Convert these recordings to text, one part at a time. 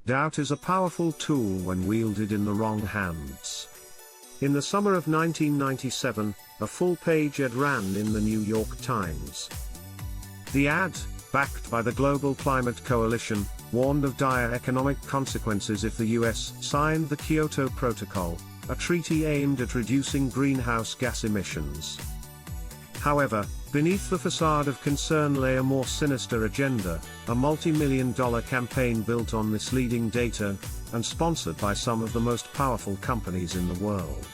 Doubt is a powerful tool when wielded in the wrong hands. In the summer of 1997, a full-page ad ran in the New York Times. The ad, backed by the Global Climate Coalition, warned of dire economic consequences if the US signed the Kyoto Protocol, a treaty aimed at reducing greenhouse gas emissions. However, beneath the facade of concern lay a more sinister agenda, a multi-million-dollar campaign built on misleading data, and sponsored by some of the most powerful companies in the world.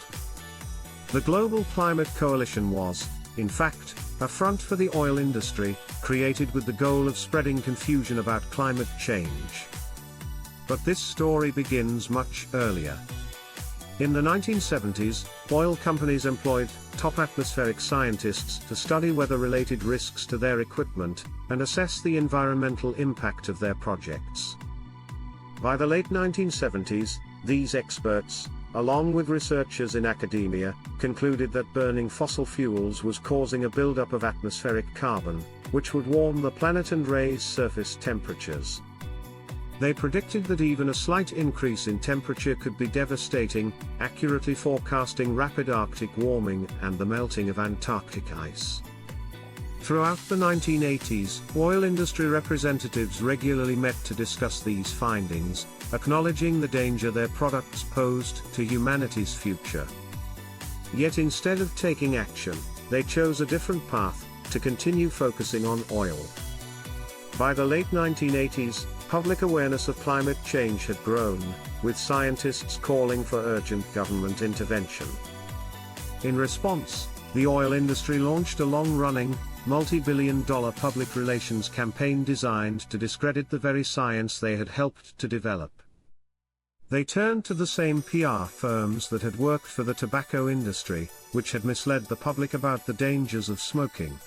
The Global Climate Coalition was, in fact, a front for the oil industry, created with the goal of spreading confusion about climate change. But this story begins much earlier. In the 1970s, oil companies employed top atmospheric scientists to study weather-related risks to their equipment, and assess the environmental impact of their projects. By the late 1970s, these experts, along with researchers in academia, concluded that burning fossil fuels was causing a buildup of atmospheric carbon, which would warm the planet and raise surface temperatures. They predicted that even a slight increase in temperature could be devastating, accurately forecasting rapid Arctic warming and the melting of Antarctic ice. Throughout the 1980s, oil industry representatives regularly met to discuss these findings, acknowledging the danger their products posed to humanity's future. Yet instead of taking action, they chose a different path, to continue focusing on oil. By the late 1980s, public awareness of climate change had grown, with scientists calling for urgent government intervention. In response, the oil industry launched a long-running, multi-billion-dollar public relations campaign designed to discredit the very science they had helped to develop. They turned to the same PR firms that had worked for the tobacco industry, which had misled the public about the dangers of smoking.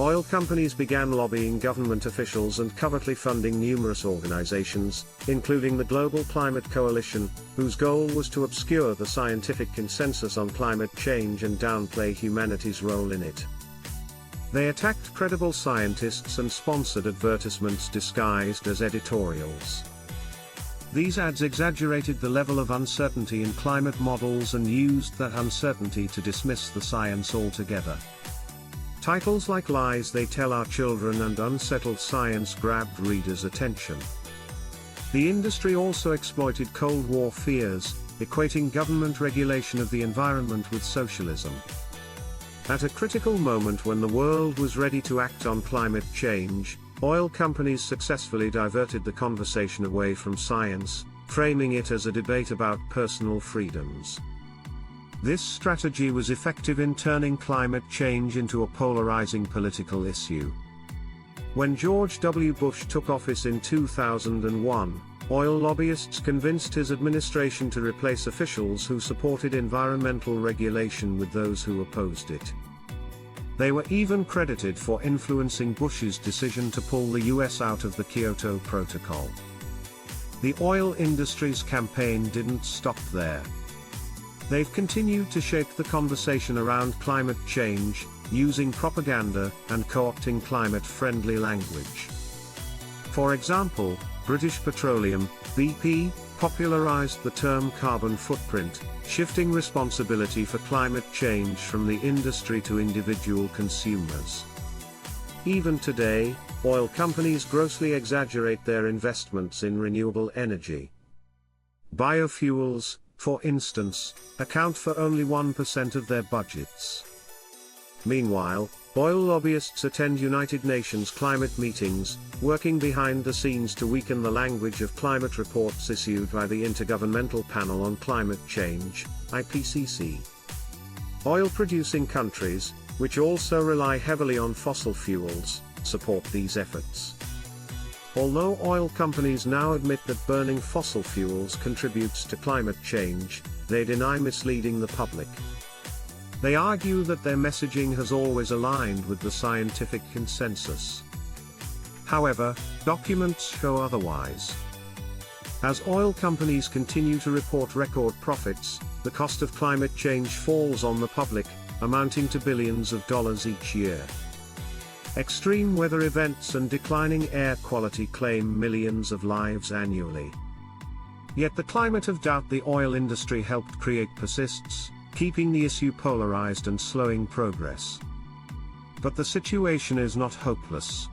Oil companies began lobbying government officials and covertly funding numerous organizations, including the Global Climate Coalition, whose goal was to obscure the scientific consensus on climate change and downplay humanity's role in it. They attacked credible scientists and sponsored advertisements disguised as editorials. These ads exaggerated the level of uncertainty in climate models and used that uncertainty to dismiss the science altogether. Titles like Lies They Tell Our Children and Unsettled Science grabbed readers' attention. The industry also exploited Cold War fears, equating government regulation of the environment with socialism. At a critical moment when the world was ready to act on climate change, oil companies successfully diverted the conversation away from science, framing it as a debate about personal freedoms. This strategy was effective in turning climate change into a polarizing political issue. When George W. Bush took office in 2001, oil lobbyists convinced his administration to replace officials who supported environmental regulation with those who opposed it. They were even credited for influencing Bush's decision to pull the US out of the Kyoto Protocol. The oil industry's campaign didn't stop there. They've continued to shape the conversation around climate change, using propaganda and co-opting climate-friendly language. For example, British Petroleum, BP, popularized the term carbon footprint, shifting responsibility for climate change from the industry to individual consumers. Even today, oil companies grossly exaggerate their investments in renewable energy. Biofuels, for instance, account for only 1% of their budgets. Meanwhile, oil lobbyists attend United Nations climate meetings, working behind the scenes to weaken the language of climate reports issued by the Intergovernmental Panel on Climate Change, IPCC. Oil-producing countries, which also rely heavily on fossil fuels, support these efforts. Although oil companies now admit that burning fossil fuels contributes to climate change, they deny misleading the public. They argue that their messaging has always aligned with the scientific consensus. However, documents show otherwise. As oil companies continue to report record profits, the cost of climate change falls on the public, amounting to billions of dollars each year. Extreme weather events and declining air quality claim millions of lives annually. Yet the climate of doubt the oil industry helped create persists, keeping the issue polarized and slowing progress. But the situation is not hopeless.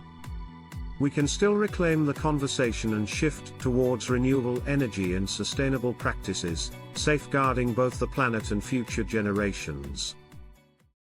We can still reclaim the conversation and shift towards renewable energy and sustainable practices, safeguarding both the planet and future generations.